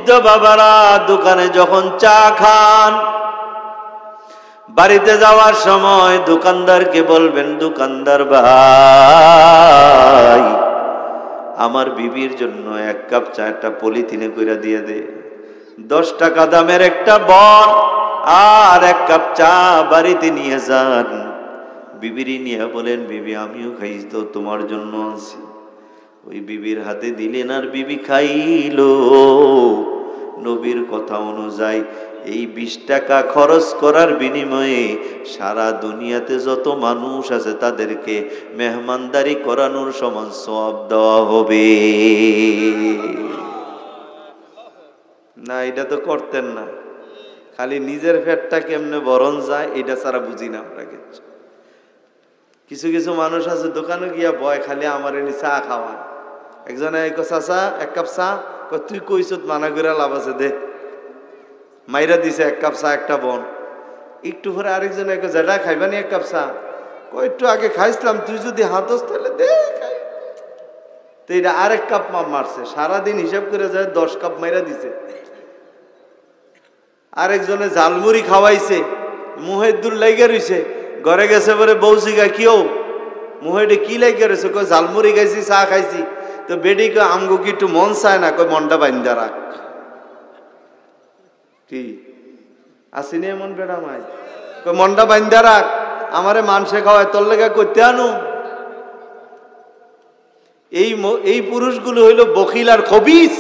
বৃদ্ধ বাবারা দোকানে যখন চা খান, বাড়িতে যাওয়ার সময় দোকানদারকে বলবেন, দোকানদার ভাই আমার বিবির জন্য 1 কাপ চা একটা পলিথিনে কইরা দিয়ে দে। 10 টাকা দামের একটা বন আর 1 কাপ চা বাড়িতে নিয়ে যান। বিবিরি নিয়ে বলেন, বিবি আমিও খাই তো, তোমার জন্য আনছি। ওই বিবির হাতে দিলেন আর বিবি খাইলো। নবীর কথা অনুযায়ী এই 20 টাকা খরচ করার বিনিময়ে সারা দুনিয়াতে যত মানুষ আছে তাদেরকে মেহমানদারি করানোর সমান সওয়াব দেওয়া হবে। না, এটা তো করতেন না, খালি নিজের পেটটা কেমনে বরণ যায় এটা ছাড়া বুঝি না আমরা কিছু। কিছু কিছু মানুষ আছে দোকানে গিয়া বয়, খালি আমার এনে চা খাওয়া। একজনে চাচা 1 কাপ চা, তুই কইস মানা করে লাভ আছে দে, মাইরা দিছে 1 কাপ চা একটা বন। একটু পরে আরেকজন যেটা খাইবানি 1 কাপ চা, একটু আগে খাইছিলাম, তুই যদি হাতস তাহলে দে খাই। তো এটা আরেক কাপ মারছে, সারাদিন হিসাব করে যায় 10 কাপ মাইরা দিছে। আরেকজনে ঝালমুড়ি খাওয়াইছে, মুহের দূর লাইগা রইছে, ঘরে গেছে পরে বউ জিগা কিও মুহেটে কি লাইগা রয়েছে, কই ঝালমুড়ি খাইছি চা খাইছি। তো বেডি কয় আমগো কি একটু মন চায় না, কই মনটা বাইন্দা রাখ। কি আসিনি এমন বেড়া মাই, কই মনটা বাইন্দা রাখ, আমারে মানুষে খাওয়ায় তোর লেগা করতে আনু। এই পুরুষগুলো হইল বখিল আর খবিস।